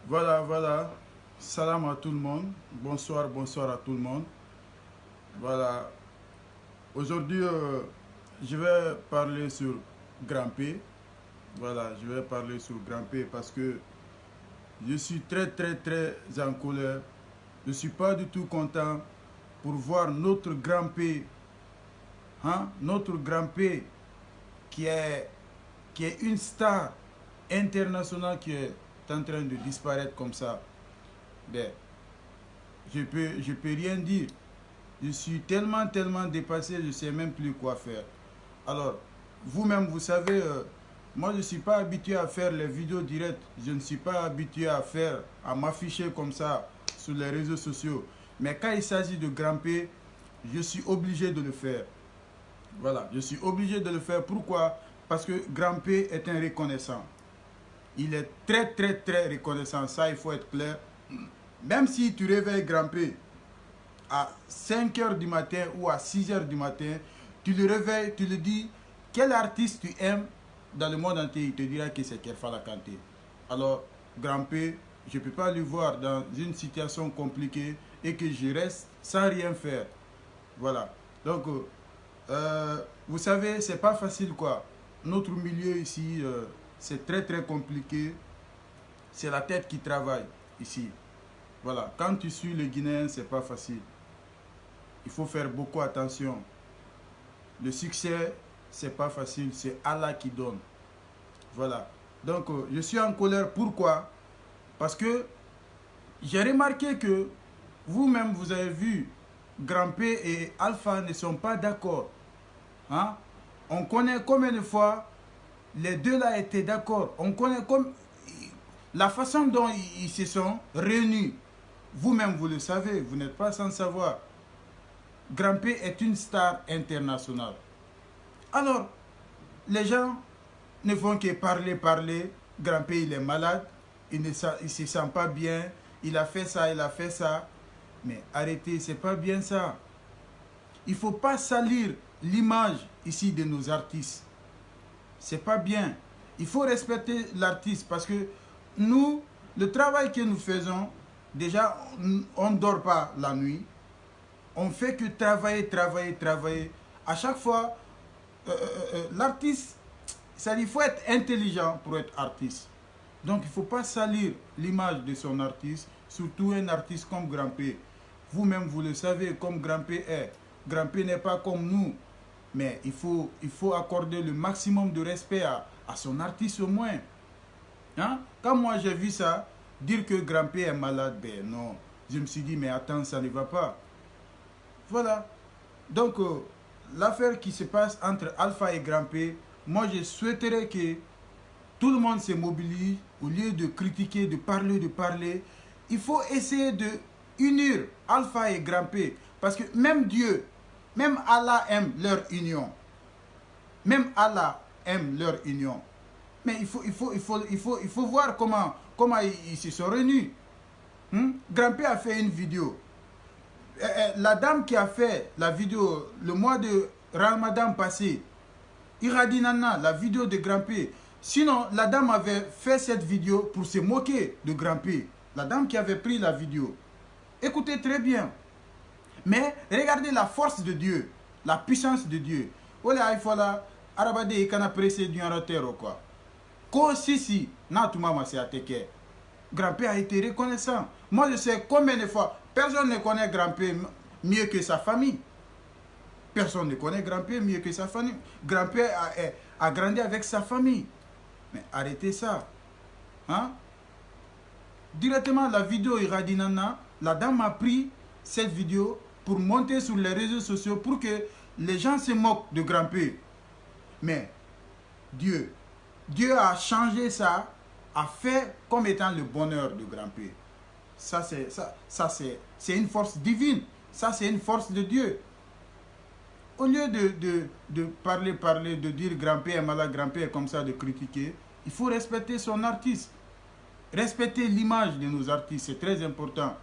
Voilà. Salam à tout le monde. Bonsoir à tout le monde. Voilà. Aujourd'hui, je vais parler sur Grand P. Voilà, je vais parler sur Grand P parce que je suis très en colère. Je ne suis pas du tout content pour voir notre Grand P, notre Grand P qui est, qui est une star internationale qui est en train de disparaître comme ça. Ben, je peux rien dire. Je suis tellement dépassé, je ne sais même plus quoi faire. Alors, vous-même, vous savez, moi je ne suis pas habitué à faire les vidéos directes. Je ne suis pas habitué à m'afficher comme ça sur les réseaux sociaux. Mais quand il s'agit de grimper, je suis obligé de le faire. Voilà, je suis obligé de le faire. Pourquoi? Parce que grimper est un reconnaissant. Il est très reconnaissant. Ça, il faut être clair. Même si tu réveilles grimper à 5 heures du matin ou à 6 heures du matin, tu le réveilles, tu le dis, quel artiste tu aimes dans le monde entier, il te dira que c'est Kerfala Kanté. Alors, Grand P, je ne peux pas le voir dans une situation compliquée et que je reste sans rien faire. Voilà. Donc, vous savez, c'est pas facile quoi. Notre milieu ici, c'est très compliqué. C'est la tête qui travaille ici. Voilà. Quand tu suis le Guinéen, c'est pas facile. Il faut faire beaucoup attention. Le succès, c'est pas facile, c'est Allah qui donne. Voilà. Donc, je suis en colère. Pourquoi? Parce que j'ai remarqué que vous-même, vous avez vu, Grand P et Alpha ne sont pas d'accord. On connaît combien de fois les deux là étaient d'accord. On connaît comme la façon dont ils se sont réunis. Vous-même, vous le savez, vous n'êtes pas sans savoir. Grand P est une star internationale. Alors, les gens ne font que parler. Grand P, il est malade, il ne se sent pas bien, il a fait ça. Mais arrêtez, c'est pas bien ça. Il ne faut pas salir l'image ici de nos artistes. C'est pas bien. Il faut respecter l'artiste parce que nous, le travail que nous faisons, déjà, on ne dort pas la nuit. On fait que travailler. À chaque fois, l'artiste, il faut être intelligent pour être artiste. Donc il ne faut pas salir l'image de son artiste, surtout un artiste comme Grand P. Vous-même, vous le savez, comme Grand P est. Grand P n'est pas comme nous. Mais il faut accorder le maximum de respect à son artiste au moins. Quand moi j'ai vu ça, dire que Grand P est malade, ben non. Je me suis dit, mais attends, ça ne va pas. Voilà. Donc, l'affaire qui se passe entre Alpha et Grand P, moi je souhaiterais que tout le monde se mobilise au lieu de critiquer, de parler. Il faut essayer de unir Alpha et Grand P. Parce que même Dieu, même Allah aime leur union. Même Allah aime leur union. Mais il faut voir comment ils se sont réunis. Grand P a fait une vidéo. La dame qui a fait la vidéo le mois de Ramadan passé, Iradinana, la vidéo de Grand P. Sinon, la dame avait fait cette vidéo pour se moquer de Grand P. La dame qui avait pris la vidéo. Écoutez très bien. Mais regardez la force de Dieu, la puissance de Dieu. Voilà, il faut là, Arabade et Kana pressé du ratero quoi. Ko si, na tu mama c'est ateke. Grand P a été reconnaissant. Moi, je sais combien de fois, personne ne connaît Grand P mieux que sa famille. Personne ne connaît Grand P mieux que sa famille. Grand P a grandi avec sa famille. Mais arrêtez ça. Directement, la vidéo Iradinana, la dame a pris cette vidéo pour monter sur les réseaux sociaux pour que les gens se moquent de Grand P. Mais Dieu a changé ça, a fait comme étant le bonheur de Grand P. Ça c'est une force divine. Ça, c'est une force de Dieu. Au lieu de parler, de dire Grand P est malade, Grand P est comme ça, de critiquer, il faut respecter son artiste. Respecter l'image de nos artistes, c'est très important.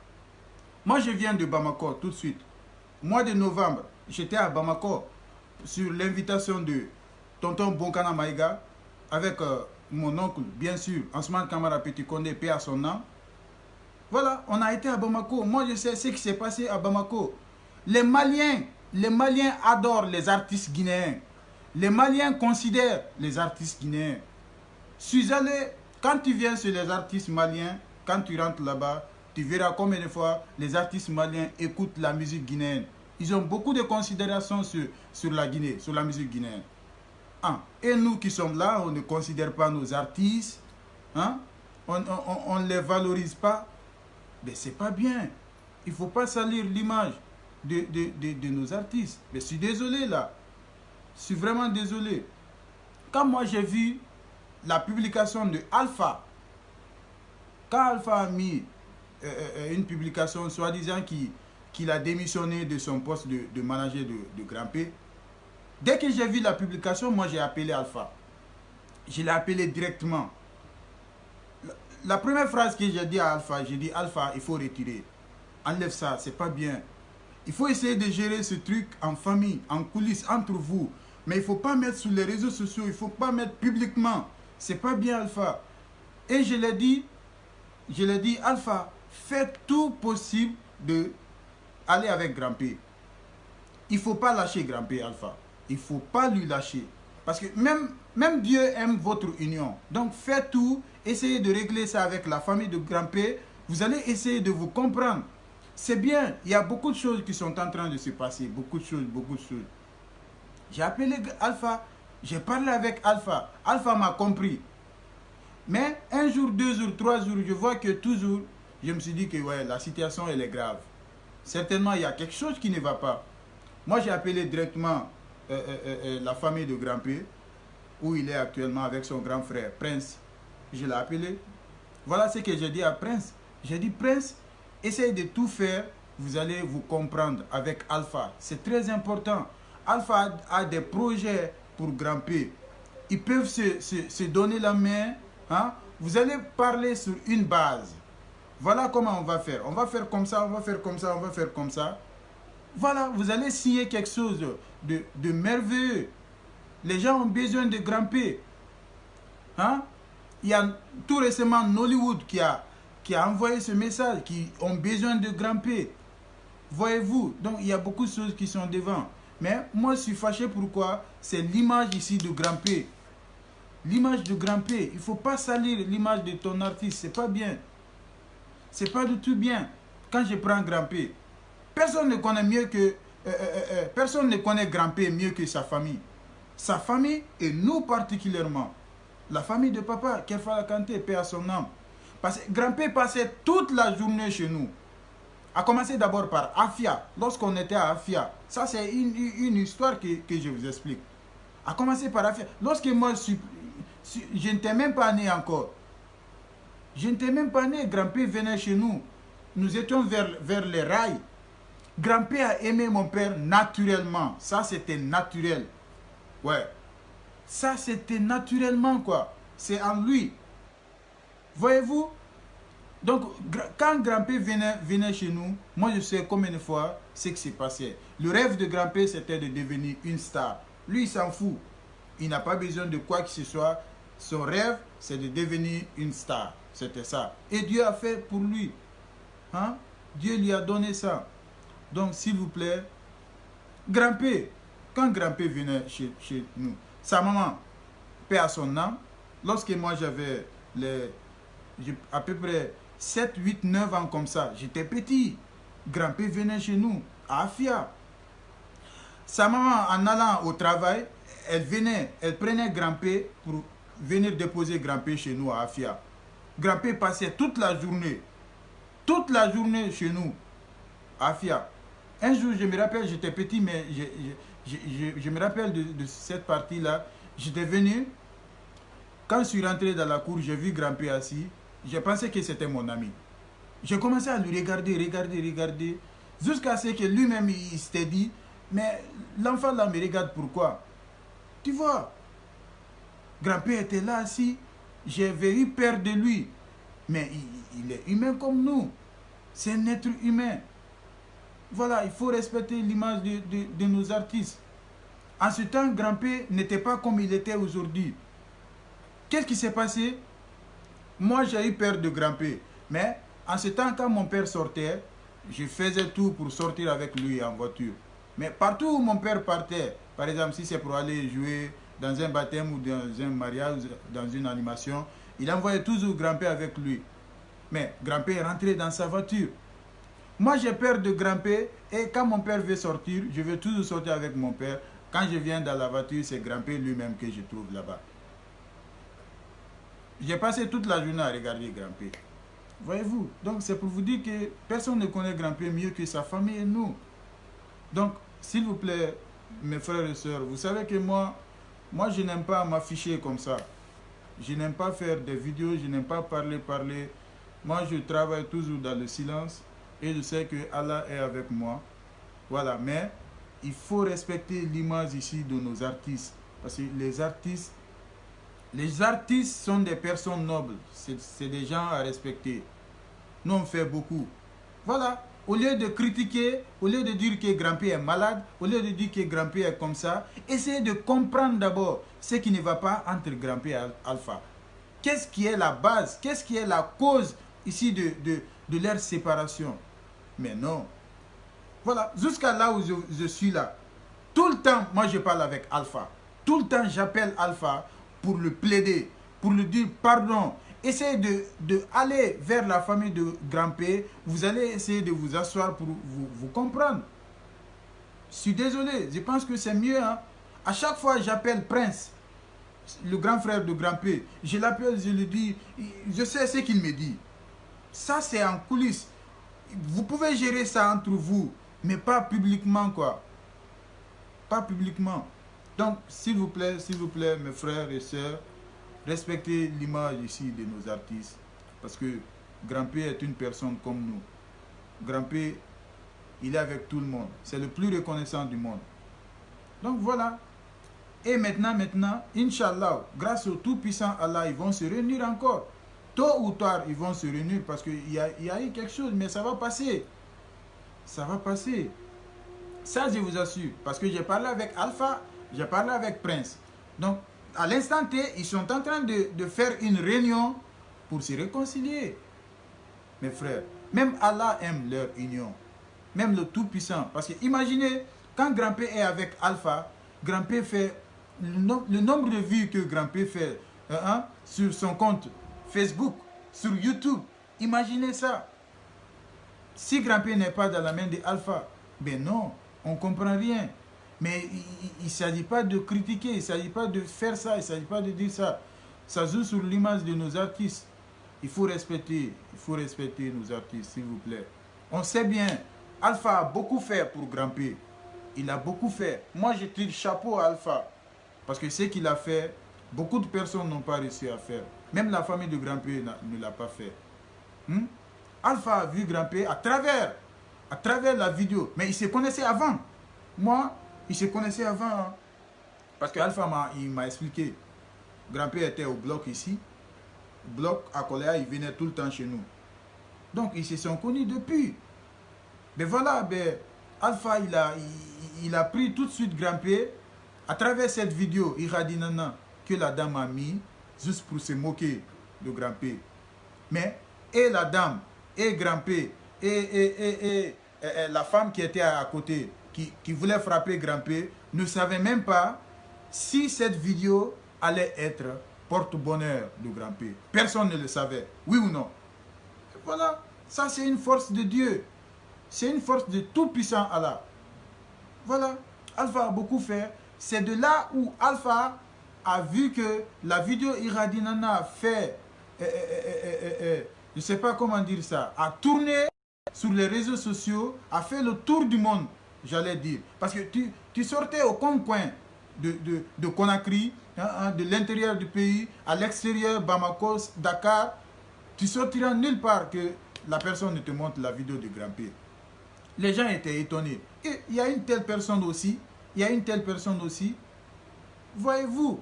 Moi, je viens de Bamako tout de suite. Mois de novembre, j'étais à Bamako sur l'invitation de tonton Bonkana Maïga avec mon oncle, bien sûr, Ansman Kamara Petit Condé, paix à son âme. Voilà, on a été à Bamako. Moi, je sais ce qui s'est passé à Bamako. Les Maliens adorent les artistes guinéens. Les Maliens considèrent les artistes guinéens. Je suis allé, quand tu viens sur les artistes maliens, quand tu rentres là-bas, tu verras combien de fois les artistes maliens écoutent la musique guinéenne. Ils ont beaucoup de considérations sur la Guinée, sur la musique guinéenne. Ah, et nous qui sommes là, on ne considère pas nos artistes, hein? On ne les valorise pas. Mais c'est pas bien. Il ne faut pas salir l'image de nos artistes. Mais je suis désolé là. Je suis vraiment désolé. Quand moi j'ai vu la publication de Alpha, quand Alpha a mis une publication soi-disant qu'il a démissionné de son poste de manager de Grand P, dès que j'ai vu la publication, moi j'ai appelé Alpha. Je l'ai appelé directement. La première phrase que j'ai dit à Alpha, j'ai dit Alpha, il faut retirer. Enlève ça, c'est pas bien. Il faut essayer de gérer ce truc en famille, en coulisses, entre vous. Mais il ne faut pas mettre sur les réseaux sociaux, il ne faut pas mettre publiquement. C'est pas bien, Alpha. Et je l'ai dit, Alpha, fais tout possible de aller avec Grand P. Il ne faut pas lâcher Grand P, Alpha. Il ne faut pas lui lâcher. Parce que même Dieu aime votre union. Donc faites tout, essayez de régler ça avec la famille de Grand P. Vous allez essayer de vous comprendre. C'est bien, il y a beaucoup de choses qui sont en train de se passer. Beaucoup de choses, beaucoup de choses. J'ai appelé Alpha, j'ai parlé avec Alpha. Alpha m'a compris. Mais un jour, 2 jours, 3 jours, je vois que toujours, je me suis dit que ouais, la situation elle est grave. Certainement, il y a quelque chose qui ne va pas. Moi, j'ai appelé directement la famille de Grand P, où il est actuellement avec son grand frère, Prince. Je l'ai appelé. Voilà ce que j'ai dit à Prince. J'ai dit, Prince, essayez de tout faire, vous allez vous comprendre avec Alpha. C'est très important. Alpha a des projets pour Grand P. Ils peuvent se donner la main. Hein? Vous allez parler sur une base. Voilà comment on va faire. On va faire comme ça, on va faire comme ça, on va faire comme ça. Voilà, vous allez signer quelque chose de merveilleux. Les gens ont besoin de Grand P. Hein? Il y a tout récemment Nollywood qui a envoyé ce message, qui ont besoin de Grand P. Voyez-vous, donc il y a beaucoup de choses qui sont devant. Mais moi je suis fâché pourquoi? C'est l'image ici de Grand P. L'image de Grand P. Il ne faut pas salir l'image de ton artiste, c'est pas bien. C'est pas du tout bien. Quand je prends Grand P, personne ne connaît mieux que personne ne connaît Grand P mieux que sa famille. Sa famille et nous particulièrement. La famille de papa, Kerfala Kanté, paix à son âme. Parce que Grand P passait toute la journée chez nous. A commencer d'abord par Afia. Lorsqu'on était à Afia, ça c'est une histoire que je vous explique. A commencer par Afia. Lorsque moi je n'étais même pas né encore. Je n'étais même pas né. Grand P venait chez nous. Nous étions vers les rails. Grand P a aimé mon père naturellement. Ça c'était naturel. Ouais. Ça c'était naturellement quoi. C'est en lui. Voyez-vous? Donc, quand Grand P venait chez nous, moi je sais combien de fois ce qui s'est passé. Le rêve de Grand P, c'était de devenir une star. Lui, il s'en fout. Il n'a pas besoin de quoi que ce soit. Son rêve, c'est de devenir une star. C'était ça. Et Dieu a fait pour lui. Hein? Dieu lui a donné ça. Donc, s'il vous plaît, Grand P, quand Grand P venait chez nous, sa maman, paix à son âme, lorsque moi j'avais à peu près 7, 8, 9 ans comme ça. J'étais petit. Grand P venait chez nous, à Afia. Sa maman, en allant au travail, elle prenait Grand P pour venir déposer Grand P chez nous à Afia. Grand P passait toute la journée chez nous, à Afia. Un jour, je me rappelle, j'étais petit, mais je me rappelle de cette partie-là. J'étais venu, quand je suis rentré dans la cour, j'ai vu Grand P assis. J'ai pensé que c'était mon ami. J'ai commencé à lui regarder, jusqu'à ce que lui-même il s'était dit, mais l'enfant là me regarde pourquoi? Tu vois, Grand P était là assis, j'avais eu peur de lui, mais il est humain comme nous, c'est un être humain. Voilà, il faut respecter l'image de nos artistes. En ce temps, Grand P n'était pas comme il était aujourd'hui. Qu'est-ce qui s'est passé? Moi, j'ai eu peur de Grand P. Mais En ce temps, quand mon père sortait, je faisais tout pour sortir avec lui en voiture. Mais partout où mon père partait, par exemple, si c'est pour aller jouer dans un baptême ou dans un mariage, dans une animation, il envoyait toujours grand-père avec lui. Mais grand-père est rentré dans sa voiture. Moi, j'ai peur de grand-père et quand mon père veut sortir, je veux toujours sortir avec mon père. Quand je viens dans la voiture, c'est grand-père lui-même que je trouve là-bas. J'ai passé toute la journée à regarder grand-père. Voyez-vous, donc c'est pour vous dire que personne ne connaît grand-père mieux que sa famille et nous. Donc, s'il vous plaît, mes frères et sœurs, vous savez que moi je n'aime pas m'afficher comme ça. Je n'aime pas faire des vidéos, je n'aime pas parler. Moi, je travaille toujours dans le silence et je sais que Allah est avec moi. Voilà, mais il faut respecter l'image ici de nos artistes. Parce que les artistes sont des personnes nobles. C'est des gens à respecter. Nous, on fait beaucoup. Voilà. Au lieu de critiquer, au lieu de dire que grand-père est malade, au lieu de dire que grand-père est comme ça, essayez de comprendre d'abord ce qui ne va pas entre grand-père et Alpha. Qu'est-ce qui est la base? Qu'est-ce qui est la cause ici de leur séparation? Mais non. Voilà. Jusqu'à là où je suis là. Tout le temps, moi je parle avec Alpha. Tout le temps, j'appelle Alpha pour le plaider, pour lui dire pardon. Essayez d'aller vers la famille de grand-père. Vous allez essayer de vous asseoir pour vous comprendre. Je suis désolé, je pense que c'est mieux. Hein? À chaque fois, j'appelle Prince, le grand frère de grand-père. Je l'appelle, je lui dis, je sais ce qu'il me dit. Ça, c'est en coulisses. Vous pouvez gérer ça entre vous, mais pas publiquement, quoi. Pas publiquement. Donc, s'il vous plaît, mes frères et sœurs, respectez l'image ici de nos artistes. Parce que grand-père est une personne comme nous. Grand-père, il est avec tout le monde. C'est le plus reconnaissant du monde. Donc voilà. Et maintenant, Inch'Allah, grâce au tout-puissant Allah, ils vont se réunir encore. Tôt ou tard, ils vont se réunir parce qu'il y a eu quelque chose, mais ça va passer. Ça va passer. Ça, je vous assure. Parce que j'ai parlé avec Alpha, j'ai parlé avec Prince. Donc, à l'instant T, ils sont en train de faire une réunion pour se réconcilier. Mes frères, même Allah aime leur union. Même le Tout-Puissant. Parce que imaginez, quand grand-père est avec Alpha, grand-père fait le nombre de vues que grand-père fait sur son compte Facebook, sur YouTube. Imaginez ça. Si grand-père n'est pas dans la main de Alpha, ben non, on ne comprend rien. Mais il ne s'agit pas de critiquer, il ne s'agit pas de faire ça, il ne s'agit pas de dire ça. Ça joue sur l'image de nos artistes. Il faut respecter nos artistes, s'il vous plaît. On sait bien, Alpha a beaucoup fait pour grand-père. Il a beaucoup fait. Moi, je tire chapeau à Alpha. Parce que ce qu'il a fait, beaucoup de personnes n'ont pas réussi à faire. Même la famille de grand-père ne l'a pas fait. Alpha a vu grand-père à travers la vidéo. Mais il se connaissait avant. Moi, il se connaissait avant. Hein. Parce que Alpha m'a expliqué. Grand-père était au bloc ici. Bloc à Koléa, il venait tout le temps chez nous. Donc, ils se sont connus depuis. Mais voilà, Alpha, il a pris tout de suite grand-père. À travers cette vidéo, Iradinana, que la dame a mis, juste pour se moquer de grand-père. Mais, et la dame, et grand-père, et la femme qui était à côté, qui voulait frapper grand-père, ne savait même pas si cette vidéo allait être porte-bonheur de grand-père. Personne ne le savait, oui ou non. Et voilà, ça c'est une force de Dieu. C'est une force de tout-puissant Allah. Voilà, Alpha a beaucoup fait. C'est de là où Alpha a vu que la vidéo Iradinana a fait, je ne sais pas comment dire ça, a tourné sur les réseaux sociaux, a fait le tour du monde, j'allais dire. Parce que tu sortais au coin de Conakry, de l'intérieur du pays, à l'extérieur, Bamako, Dakar, tu sortiras nulle part que la personne ne te montre la vidéo de grand-père. Les gens étaient étonnés. Et il y a une telle personne aussi, il y a une telle personne aussi. Voyez-vous,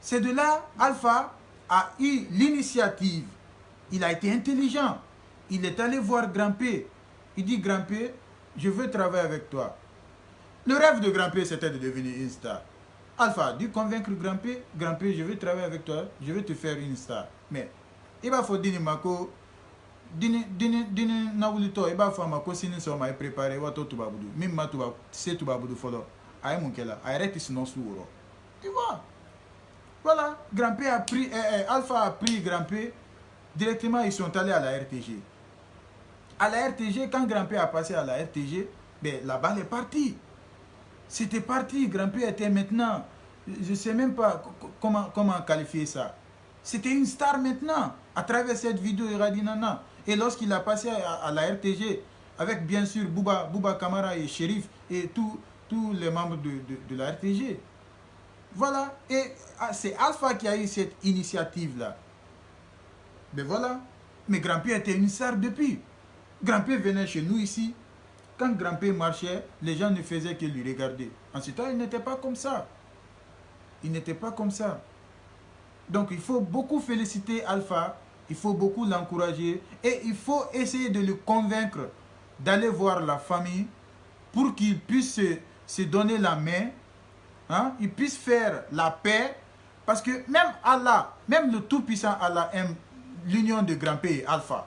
c'est de là, Alpha a eu l'initiative. Il a été intelligent. Il est allé voir grand-père. Il dit, grand-père, je veux travailler avec toi. Le rêve de grand-père, c'était de devenir une star. Alpha a dû convaincre grand-père, grand-père, je veux travailler avec toi, je veux te faire une star. Mais, il va falloir dire, Mako, dini na wulito e b'a fɔ a ma ko sini sɔgɔma e préparé wa to tubabudu min ma se tubabudu fɔlɔ a ye mun kɛla a yɛrɛ tɛ sunɔgɔ su wɔrɔ tu vois. Voilà, Grand-P a pris, Alpha a pris Grand-P, directement ils sont allés à la RTG. À la RTG, quand Grand-P a passé à la RTG, ben, la balle est partie. C'était parti, Grand-P était maintenant, je ne sais même pas comment qualifier ça. C'était une star maintenant, à travers cette vidéo Iradinana. Et lorsqu'il a passé à la RTG, avec bien sûr Bouba Kamara et Shérif et tous les membres de la RTG. Voilà, et c'est Alpha qui a eu cette initiative-là. Mais voilà, mais Grand-P était une star depuis. Grand-P venait chez nous ici. Quand Grand-P marchait, les gens ne faisaient que lui regarder. En ce temps, il n'était pas comme ça. Il n'était pas comme ça. Donc, il faut beaucoup féliciter Alpha. Il faut beaucoup l'encourager. Et il faut essayer de le convaincre d'aller voir la famille pour qu'il puisse se donner la main. Hein, ils puissent faire la paix, parce que même Allah, même le tout-puissant Allah aime l'union de Grand-P et Alpha.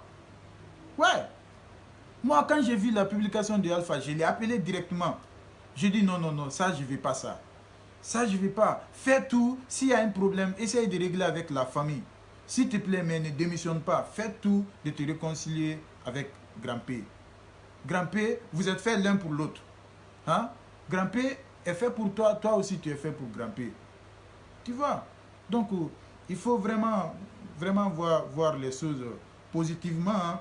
Ouais. Moi, quand j'ai vu la publication de Alpha, je l'ai appelé directement. Je dis non, non, non, ça, je ne vais pas ça. Ça, je ne vais pas. Fais tout. S'il y a un problème, essaye de régler avec la famille. S'il te plaît, mais ne démissionne pas. Fais tout de te réconcilier avec Grand-P. Grand-P, vous êtes faits l'un pour l'autre. Hein? Grand-P est fait pour toi, toi aussi tu es fait pour Grand-P. Tu vois? Donc, il faut vraiment voir les choses positivement. Hein?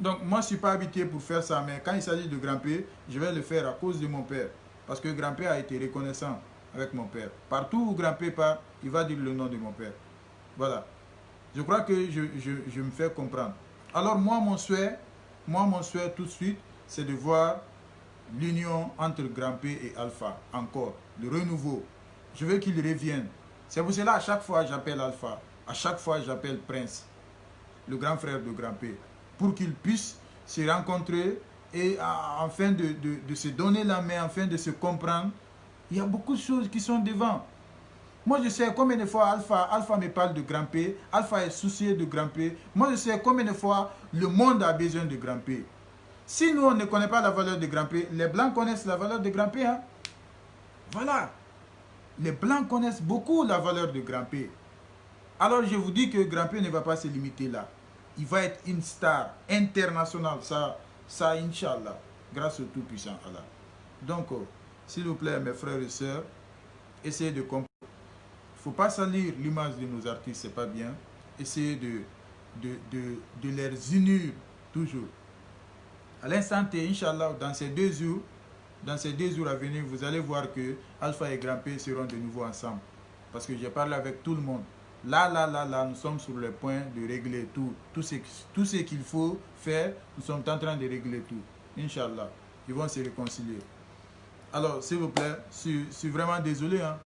Donc, moi, je ne suis pas habitué pour faire ça, mais quand il s'agit de Grand-P, je vais le faire à cause de mon père. Parce que Grand-P a été reconnaissant avec mon père. Partout où Grand-P part, il va dire le nom de mon père. Voilà. Je crois que je me fais comprendre. Alors, moi, mon souhait tout de suite, c'est de voir l'union entre Grand-P et Alpha, encore, le renouveau. Je veux qu'il revienne. C'est pour cela, à chaque fois, j'appelle Alpha. À chaque fois, j'appelle Prince, le grand frère de Grand-P, pour qu'ils puissent se rencontrer et afin de se donner la main, afin de se comprendre. Il y a beaucoup de choses qui sont devant. Moi, je sais combien de fois Alpha me parle de Grand-P. Alpha est soucieux de Grand-P. Moi, je sais combien de fois le monde a besoin de Grand-P. Si nous, on ne connaît pas la valeur de Grand-P, les Blancs connaissent la valeur de Grand-P. Hein? Voilà. Les Blancs connaissent beaucoup la valeur de Grand-P. Alors, je vous dis que Grand-P ne va pas se limiter là. Il va être une star internationale. Ça Inch'Allah. Grâce au Tout-Puissant Allah. Donc, s'il vous plaît, mes frères et sœurs, essayez de comprendre. Il ne faut pas salir l'image de nos artistes, c'est pas bien. Essayez de les unir toujours. À l'instant T, Inch'Allah, dans ces deux jours à venir, vous allez voir que Alpha et Grand-P seront de nouveau ensemble. Parce que j'ai parlé avec tout le monde. Là, nous sommes sur le point de régler tout ce qu'il faut faire. Nous sommes en train de régler tout. Inch'Allah, ils vont se réconcilier. Alors, s'il vous plaît, je suis vraiment désolé. Hein.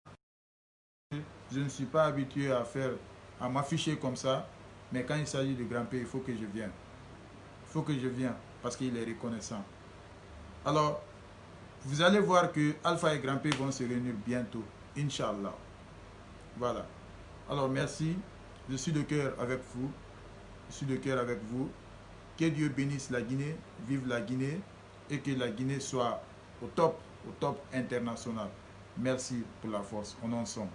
Je ne suis pas habitué à m'afficher comme ça. Mais quand il s'agit de Grand-P, il faut que je vienne. Il faut que je vienne. Parce qu'il est reconnaissant. Alors, vous allez voir que Alpha et Grand-P vont se réunir bientôt. Inch'Allah. Voilà. Alors, merci. Je suis de cœur avec vous. Je suis de cœur avec vous. Que Dieu bénisse la Guinée. Vive la Guinée. Et que la Guinée soit au top international. Merci pour la force. On en sommes.